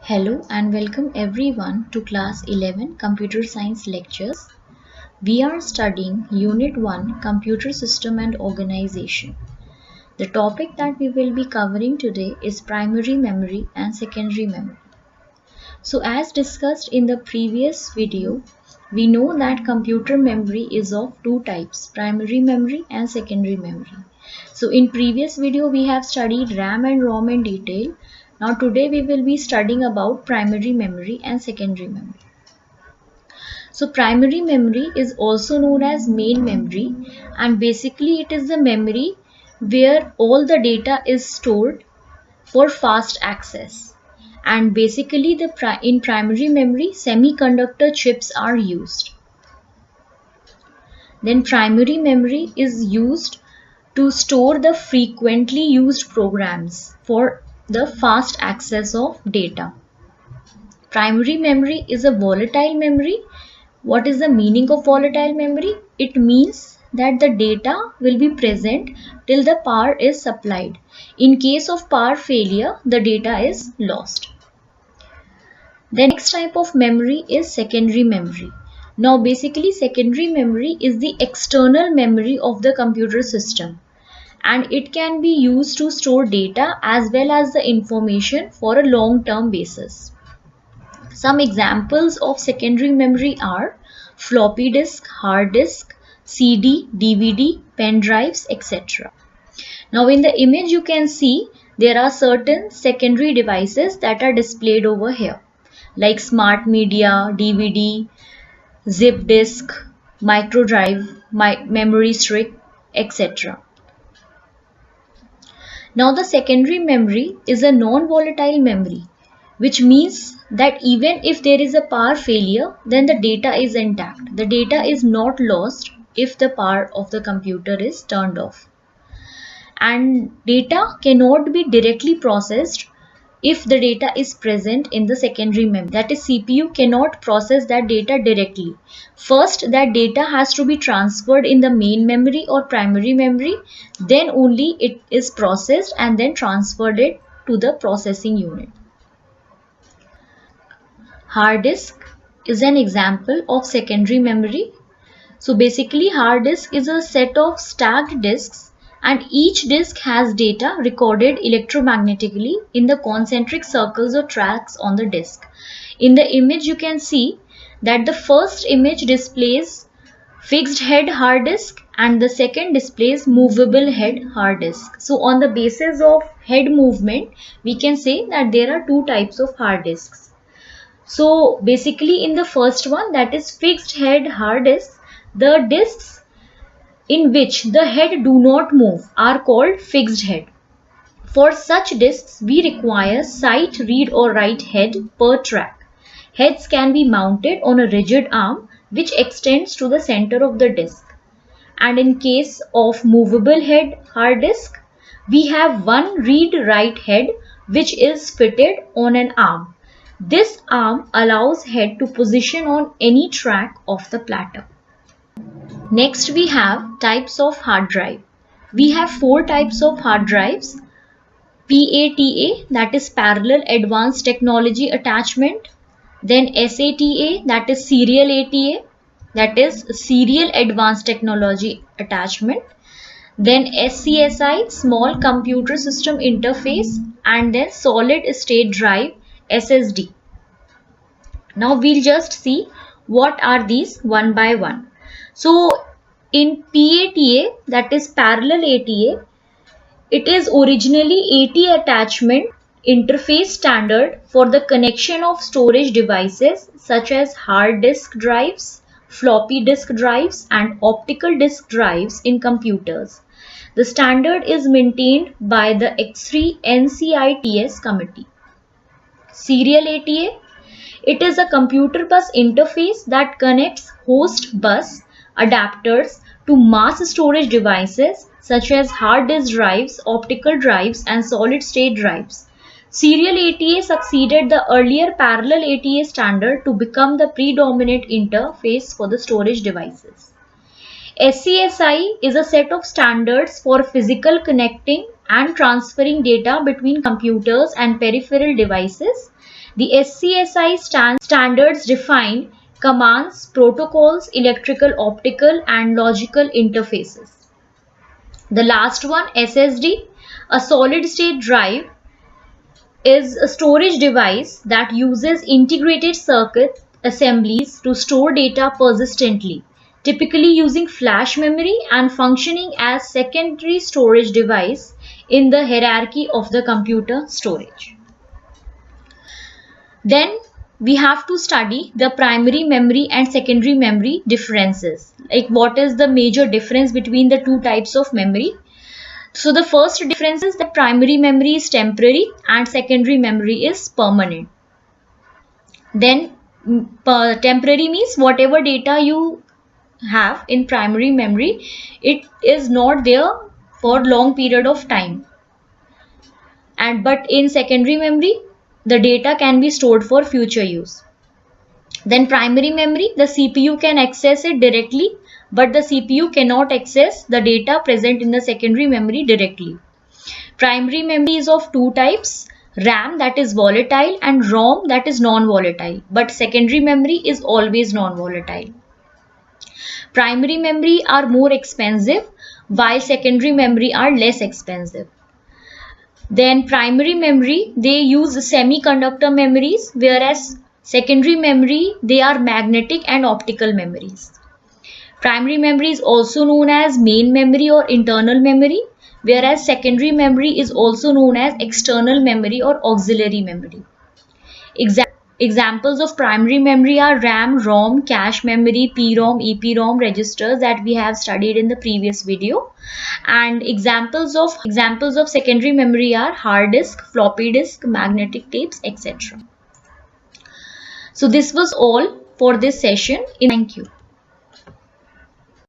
Hello and welcome everyone to class 11 Computer Science lectures. We are studying Unit 1 Computer System and Organization. The topic that we will be covering today is primary memory and secondary memory. So as discussed in the previous video, we know that computer memory is of two types, primary memory and secondary memory. So in previous video we have studied RAM and ROM in detail. Now today we will be studying about primary memory and secondary memory. So primary memory is also known as main memory, and basically it is the memory where all the data is stored for fast access. And basically in primary memory semiconductor chips are used. Then primary memory is used to store the frequently used programs for the fast access of data. Primary memory is a volatile memory. What is the meaning of volatile memory? It means that the data will be present till the power is supplied. In case of power failure, the data is lost. The next type of memory is secondary memory. Now basically secondary memory is the external memory of the computer system, and it can be used to store data as well as the information for a long-term basis. Some examples of secondary memory are floppy disk, hard disk, CD, DVD, pen drives, etc. Now in the image you can see there are certain secondary devices that are displayed over here, like smart media, DVD, zip disk, micro drive, memory stick, etc. Now the secondary memory is a non-volatile memory, which means that even if there is a power failure, then the data is intact. The data is not lost if the power of the computer is turned off. And data cannot be directly processed if the data is present in the secondary memory. That is, CPU cannot process that data directly. First, that data has to be transferred in the main memory or primary memory, then only it is processed and then transferred it to the processing unit. Hard disk is an example of secondary memory. So basically hard disk is a set of stacked disks, and each disk has data recorded electromagnetically in the concentric circles or tracks on the disk. In the image you can see that the first image displays fixed head hard disk and the second displays movable head hard disk. So on the basis of head movement we can say that there are two types of hard disks. So basically in the first one, that is fixed head hard disk, the disks in which the head do not move are called fixed head. For such disks, we require sight read or write head per track. Heads can be mounted on a rigid arm which extends to the center of the disk. And in case of movable head hard disk, we have one read write head which is fitted on an arm. This arm allows head to position on any track of the platter. Next we have types of hard drive. We have four types of hard drives. PATA, that is parallel advanced technology attachment. Then SATA, that is serial ATA, that is serial advanced technology attachment. Then SCSI, small computer system interface, and then solid state drive, SSD. Now we'll just see what are these one by one. So in PATA, that is parallel ATA, it is originally AT attachment interface standard for the connection of storage devices such as hard disk drives, floppy disk drives, and optical disk drives in computers. The standard is maintained by the X3 NCITS committee. Serial ATA, it is a computer bus interface that connects host bus adapters to mass storage devices such as hard disk drives, optical drives, and solid state drives. Serial ATA succeeded the earlier parallel ATA standard to become the predominant interface for the storage devices. SCSI is a set of standards for physical connecting and transferring data between computers and peripheral devices. The SCSI standards define commands, protocols, electrical, optical, and logical interfaces. The last one, SSD, a solid state drive, is a storage device that uses integrated circuit assemblies to store data persistently, typically using flash memory and functioning as secondary storage device in the hierarchy of the computer storage. Then we have to study the primary memory and secondary memory differences. Like what is the major difference between the two types of memory? So the first difference is that primary memory is temporary and secondary memory is permanent. Then temporary means whatever data you have in primary memory, it is not there for long period of time. But in secondary memory, the data can be stored for future use. Then primary memory, the CPU can access it directly, but the CPU cannot access the data present in the secondary memory directly. Primary memory is of two types, RAM that is volatile and ROM that is non-volatile, but secondary memory is always non-volatile. Primary memory are more expensive while secondary memory are less expensive. Then primary memory, they use semiconductor memories, whereas secondary memory, they are magnetic and optical memories. Primary memory is also known as main memory or internal memory, whereas secondary memory is also known as external memory or auxiliary memory. Examples of primary memory are RAM, ROM, cache memory, PROM, EPROM registers that we have studied in the previous video. And examples of secondary memory are hard disk, floppy disk, magnetic tapes, etc. So this was all for this session. Thank you.